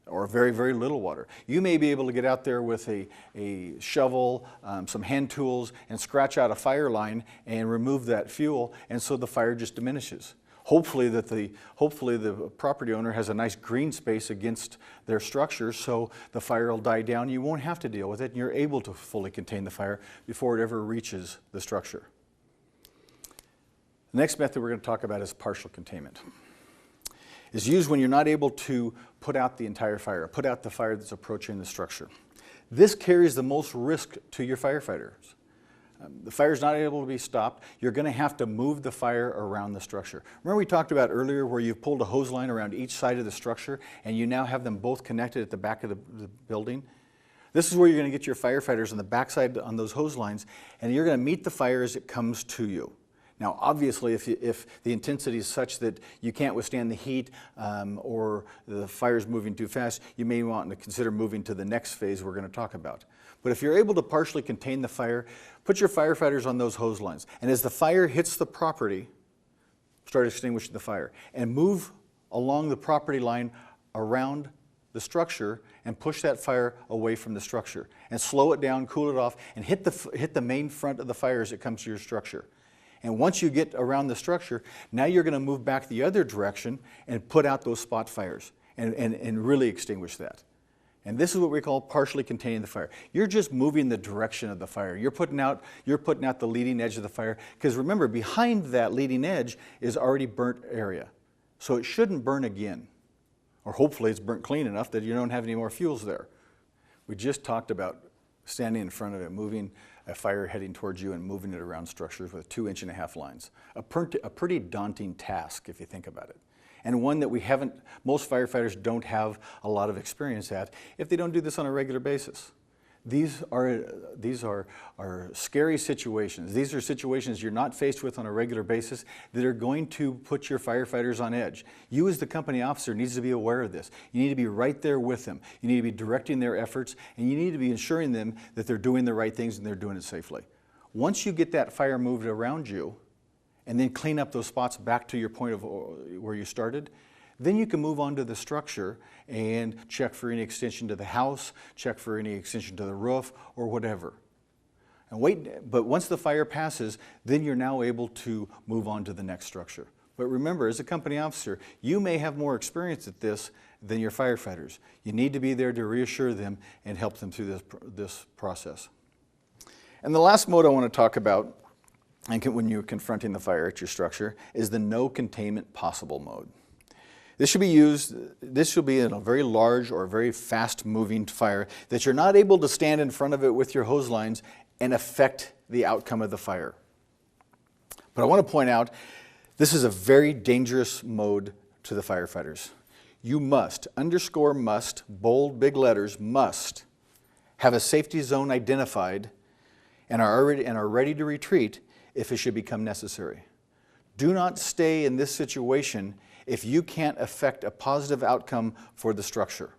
or very, very little water. You may be able to get out there with a shovel, some hand tools, and scratch out a fire line and remove that fuel, and so the fire just diminishes. Hopefully the property owner has a nice green space against their structure, so the fire will die down. You won't have to deal with it, and you're able to fully contain the fire before it ever reaches the structure. The next method we're going to talk about is partial containment. It's used when you're not able to put out the entire fire, put out the fire that's approaching the structure. This carries the most risk to your firefighters. The fire's not able to be stopped. You're going to have to move the fire around the structure. Remember we talked about earlier where you've pulled a hose line around each side of the structure and you now have them both connected at the back of the building? This is where you're going to get your firefighters on the backside on those hose lines, and you're going to meet the fire as it comes to you. Now, obviously, if the intensity is such that you can't withstand the heat or the fire's moving too fast, you may want to consider moving to the next phase we're going to talk about. But if you're able to partially contain the fire, put your firefighters on those hose lines. And as the fire hits the property, start extinguishing the fire. And move along the property line around the structure and push that fire away from the structure and slow it down, cool it off, and hit the main front of the fire as it comes to your structure. And once you get around the structure, now you're going to move back the other direction and put out those spot fires and really extinguish that. And this is what we call partially containing the fire. You're just moving the direction of the fire. You're putting out the leading edge of the fire, because remember, behind that leading edge is already burnt area. So it shouldn't burn again. Or hopefully it's burnt clean enough that you don't have any more fuels there. We just talked about standing in front of it, moving a fire heading towards you and moving it around structures with 2.5-inch lines. A pretty daunting task if you think about it. And one that most firefighters don't have a lot of experience at if they don't do this on a regular basis. These are scary situations. These are situations you're not faced with on a regular basis that are going to put your firefighters on edge. You as the company officer needs to be aware of this. You need to be right there with them. You need to be directing their efforts, and you need to be ensuring them that they're doing the right things and they're doing it safely. Once you get that fire moved around you, and then clean up those spots back to your point of where you started, then you can move on to the structure and check for any extension to the house, check for any extension to the roof, or whatever. And but once the fire passes, then you're now able to move on to the next structure. But remember, as a company officer, you may have more experience at this than your firefighters. You need to be there to reassure them and help them through this process. And the last mode I want to talk about, and when you're confronting the fire at your structure, is the no containment possible mode. This should be in a very large or very fast moving fire that you're not able to stand in front of it with your hose lines and affect the outcome of the fire. But I want to point out, this is a very dangerous mode to the firefighters. You must, underscore must, bold big letters, must have a safety zone identified and are ready to retreat if it should become necessary. Do not stay in this situation if you can't affect a positive outcome for the structure.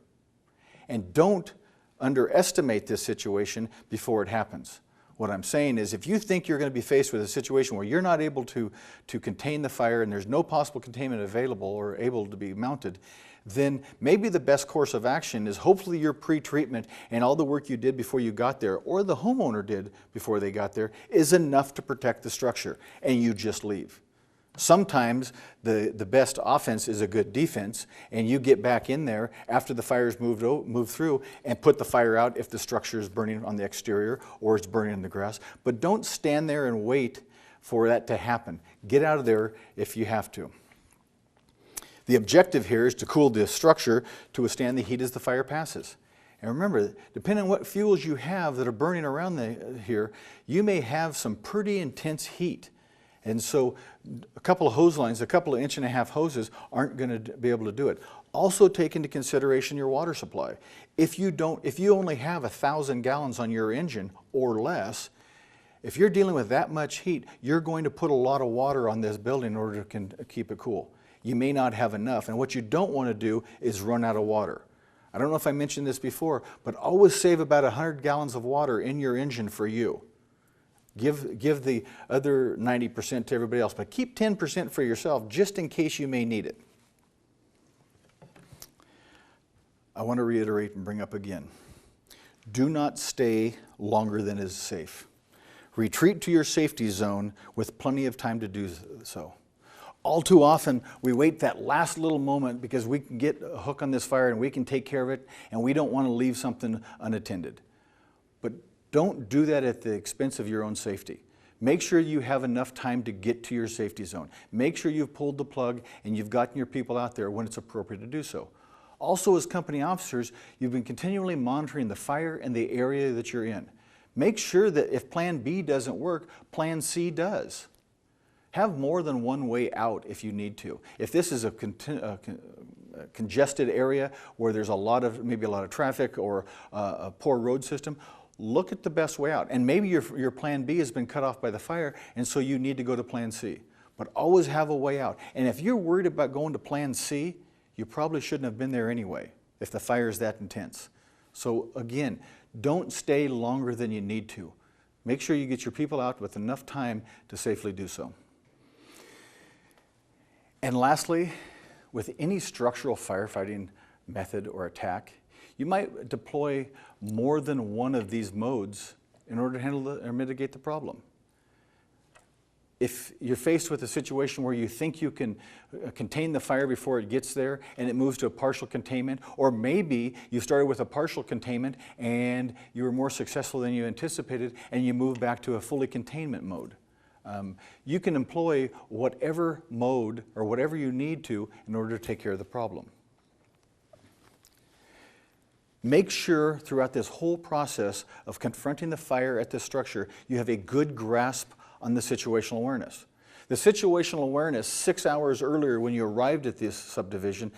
And don't underestimate this situation before it happens. What I'm saying is, if you think you're going to be faced with a situation where you're not able to contain the fire and there's no possible containment available or able to be mounted, then maybe the best course of action is hopefully your pre-treatment and all the work you did before you got there, or the homeowner did before they got there, is enough to protect the structure, and you just leave. Sometimes the best offense is a good defense, and you get back in there after the fire's moved through and put the fire out if the structure is burning on the exterior or it's burning in the grass. But don't stand there and wait for that to happen. Get out of there if you have to. The objective here is to cool the structure to withstand the heat as the fire passes. And remember, depending on what fuels you have that are burning around here, you may have some pretty intense heat. And so a couple of hose lines, a couple of 1.5-inch hoses aren't going to be able to do it. Also take into consideration your water supply. If you only have 1,000 gallons on your engine or less, if you're dealing with that much heat, you're going to put a lot of water on this building in order to keep it cool. You may not have enough, and what you don't want to do is run out of water. I don't know if I mentioned this before, but always save about 100 gallons of water in your engine for you. Give the other 90% to everybody else, but keep 10% for yourself just in case you may need it. I want to reiterate and bring up again, do not stay longer than is safe. Retreat to your safety zone with plenty of time to do so. All too often, we wait that last little moment because we can get a hook on this fire and we can take care of it, and we don't want to leave something unattended. But don't do that at the expense of your own safety. Make sure you have enough time to get to your safety zone. Make sure you've pulled the plug and you've gotten your people out there when it's appropriate to do so. Also, as company officers, you've been continually monitoring the fire and the area that you're in. Make sure that if Plan B doesn't work, Plan C does. Have more than one way out if you need to. If this is a congested area where there's maybe a lot of traffic or a poor road system, look at the best way out. And maybe your Plan B has been cut off by the fire, and so you need to go to Plan C. But always have a way out. And if you're worried about going to Plan C, you probably shouldn't have been there anyway if the fire is that intense. So again, don't stay longer than you need to. Make sure you get your people out with enough time to safely do so. And lastly, with any structural firefighting method or attack, you might deploy more than one of these modes in order to handle or mitigate the problem. If you're faced with a situation where you think you can contain the fire before it gets there and it moves to a partial containment, or maybe you started with a partial containment and you were more successful than you anticipated and you move back to a fully containment mode. You can employ whatever mode or whatever you need to in order to take care of the problem. Make sure throughout this whole process of confronting the fire at the structure, you have a good grasp on the situational awareness. The situational awareness 6 hours earlier when you arrived at this subdivision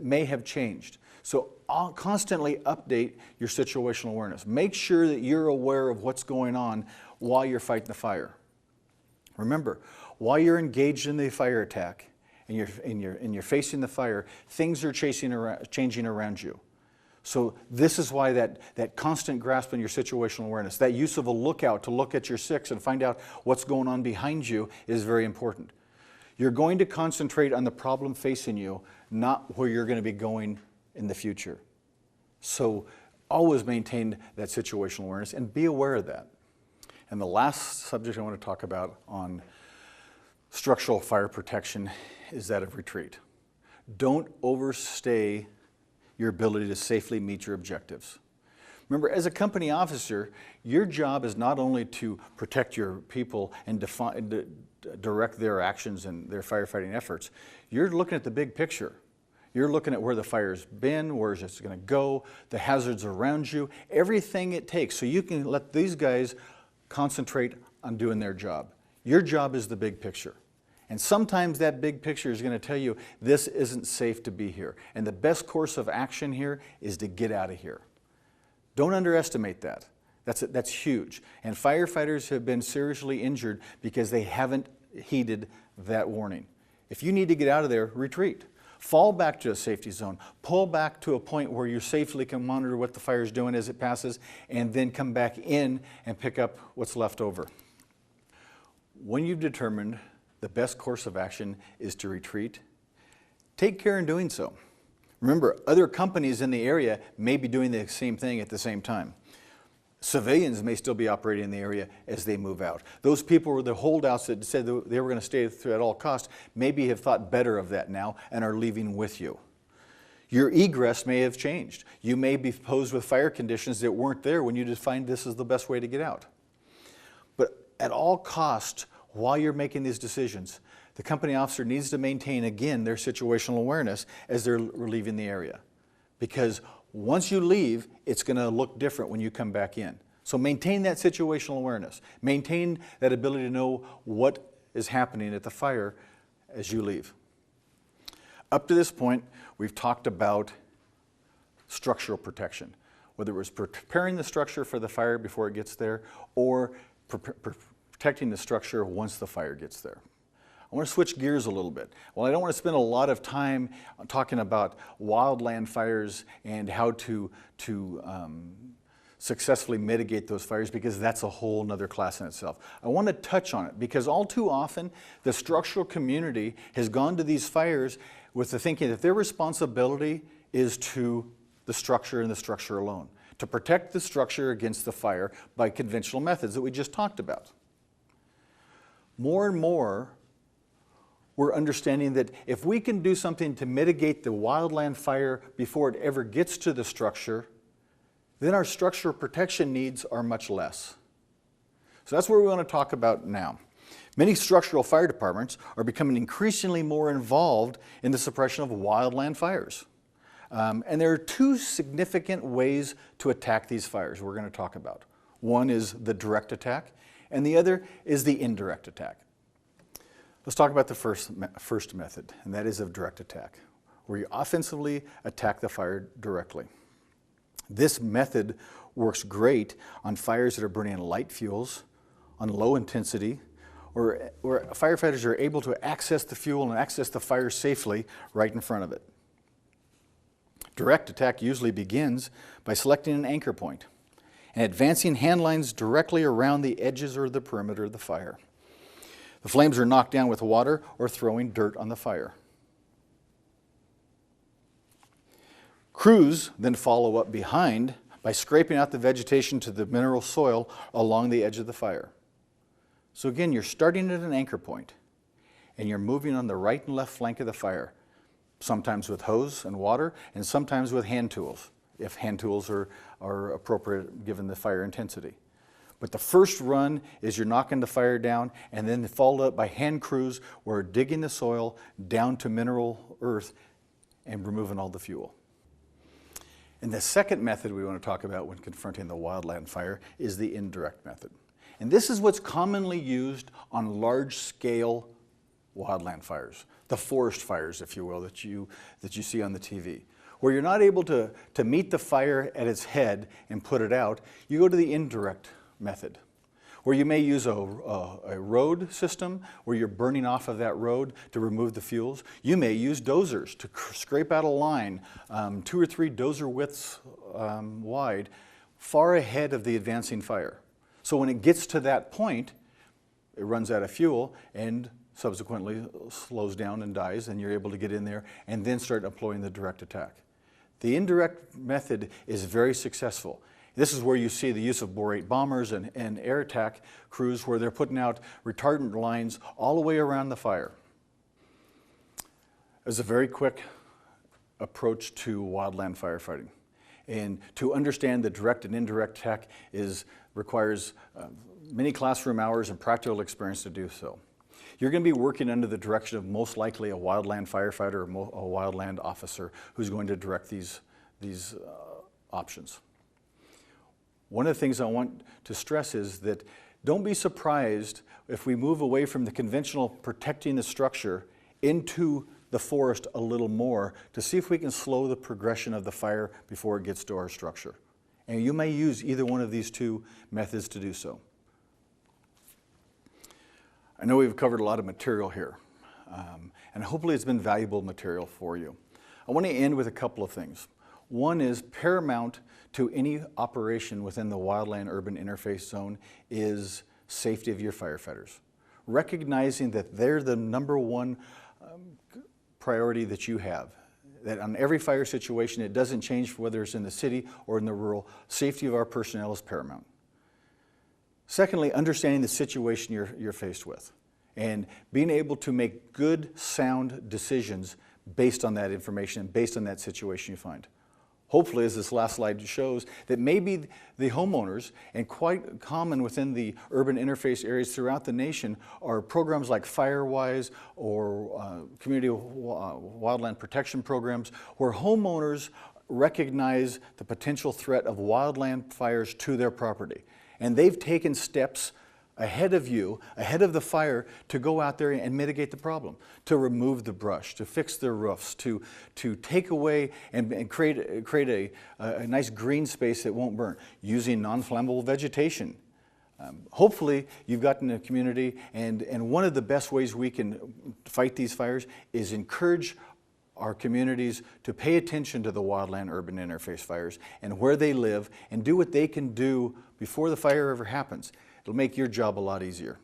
may have changed. So constantly update your situational awareness. Make sure that you're aware of what's going on while you're fighting the fire. Remember, while you're engaged in the fire attack and you're facing the fire, things are changing around you. So this is why that constant grasp on your situational awareness, that use of a lookout to look at your six and find out what's going on behind you is very important. You're going to concentrate on the problem facing you, not where you're going to be going in the future. So always maintain that situational awareness and be aware of that. And the last subject I want to talk about on structural fire protection is that of retreat. Don't overstay your ability to safely meet your objectives. Remember, as a company officer, your job is not only to protect your people and direct their actions and their firefighting efforts. You're looking at the big picture. You're looking at where the fire's been, where it's going to go, the hazards around you, everything it takes so you can let these guys concentrate on doing their job. Your job is the big picture. And sometimes that big picture is going to tell you this isn't safe to be here. And the best course of action here is to get out of here. Don't underestimate that. That's huge. And firefighters have been seriously injured because they haven't heeded that warning. If you need to get out of there, retreat. Fall back to a safety zone. Pull back to a point where you safely can monitor what the fire is doing as it passes, and then come back in and pick up what's left over. When you've determined the best course of action is to retreat, take care in doing so. Remember, other companies in the area may be doing the same thing at the same time. Civilians may still be operating in the area as they move out. Those people were the holdouts that said they were going to stay through at all costs, maybe have thought better of that now and are leaving with you. Your egress may have changed. You may be posed with fire conditions that weren't there when you defined this as the best way to get out. But at all costs, while you're making these decisions, the company officer needs to maintain, again, their situational awareness as they're leaving the area. Because once you leave, it's going to look different when you come back in. So maintain that situational awareness. Maintain that ability to know what is happening at the fire as you leave. Up to this point, we've talked about structural protection, whether it was preparing the structure for the fire before it gets there or protecting the structure once the fire gets there. I want to switch gears a little bit. Well, I don't want to spend a lot of time talking about wildland fires and how to successfully mitigate those fires, because that's a whole nother class in itself. I want to touch on it because all too often the structural community has gone to these fires with the thinking that their responsibility is to the structure and the structure alone, to protect the structure against the fire by conventional methods that we just talked about. More and more, we're understanding that if we can do something to mitigate the wildland fire before it ever gets to the structure, then our structural protection needs are much less. So that's what we want to talk about now. Many structural fire departments are becoming increasingly more involved in the suppression of wildland fires. And there are two significant ways to attack these fires we're going to talk about. One is the direct attack, and the other is the indirect attack. Let's talk about the first method, and that is of direct attack, where you offensively attack the fire directly. This method works great on fires that are burning light fuels, on low intensity, where firefighters are able to access the fuel and access the fire safely right in front of it. Direct attack usually begins by selecting an anchor point and advancing hand lines directly around the edges or the perimeter of the fire. The flames are knocked down with water or throwing dirt on the fire. Crews then follow up behind by scraping out the vegetation to the mineral soil along the edge of the fire. So again, you're starting at an anchor point, and you're moving on the right and left flank of the fire, sometimes with hose and water, and sometimes with hand tools, if hand tools are appropriate given the fire intensity. But the first run is you're knocking the fire down, and then followed up by hand crews where we're digging the soil down to mineral earth and removing all the fuel. And the second method we want to talk about when confronting the wildland fire is the indirect method. And this is what's commonly used on large-scale wildland fires, the forest fires, if you will, that you see on the TV. Where you're not able to meet the fire at its head and put it out, you go to the indirect method, where you may use a road system where you're burning off of that road to remove the fuels. You may use dozers to scrape out a line 2 or 3 dozer widths wide, far ahead of the advancing fire. So when it gets to that point, it runs out of fuel and subsequently slows down and dies, and you're able to get in there and then start employing the direct attack. The indirect method is very successful. This is where you see the use of borate bombers and air attack crews where they're putting out retardant lines all the way around the fire. It's a very quick approach to wildland firefighting. And to understand the direct and indirect attack requires many classroom hours and practical experience to do so. You're going to be working under the direction of most likely a wildland firefighter or a wildland officer who's going to direct these options. One of the things I want to stress is that don't be surprised if we move away from the conventional protecting the structure into the forest a little more to see if we can slow the progression of the fire before it gets to our structure. And you may use either one of these two methods to do so. I know we've covered a lot of material here, and hopefully it's been valuable material for you. I want to end with a couple of things. One is paramount to any operation within the wildland urban interface zone is safety of your firefighters. Recognizing that they're the number one priority that you have. That on every fire situation, it doesn't change whether it's in the city or in the rural, safety of our personnel is paramount. Secondly, understanding the situation you're faced with and being able to make good, sound decisions based on that information and based on that situation you find. Hopefully, as this last slide shows, that maybe the homeowners, and quite common within the urban interface areas throughout the nation, are programs like Firewise or community wildland protection programs where homeowners recognize the potential threat of wildland fires to their property. And they've taken steps ahead of you, ahead of the fire, to go out there and mitigate the problem, to remove the brush, to fix their roofs, to take away and create a nice green space that won't burn, using non-flammable vegetation. Hopefully you've gotten a community, and one of the best ways we can fight these fires is encourage our communities to pay attention to the wildland urban interface fires and where they live and do what they can do before the fire ever happens. It'll make your job a lot easier.